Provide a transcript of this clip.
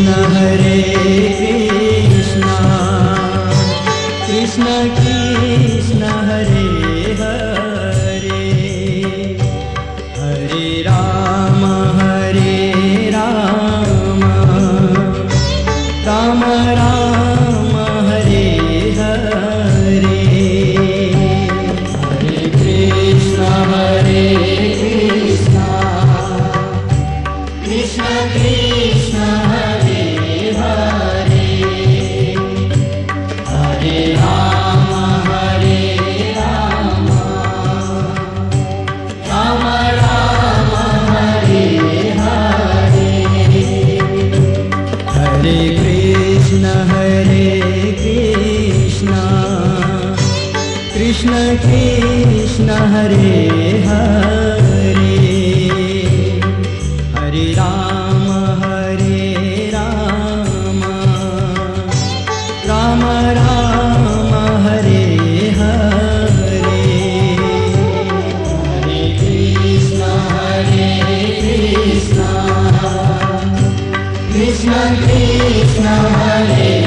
Hare Krishna Krishna Krishna Hare Hare Hare Ram Ram Ram Hare Hare Hare Krishna Krishna Krishna Hare Hare Hare Ram Ram Ram Hare Hare Hare Krishna Krishna Krishna Hare Hare Hare Ram Ram Ram Hare Hare Hare Krishna Krishna Krishna Hare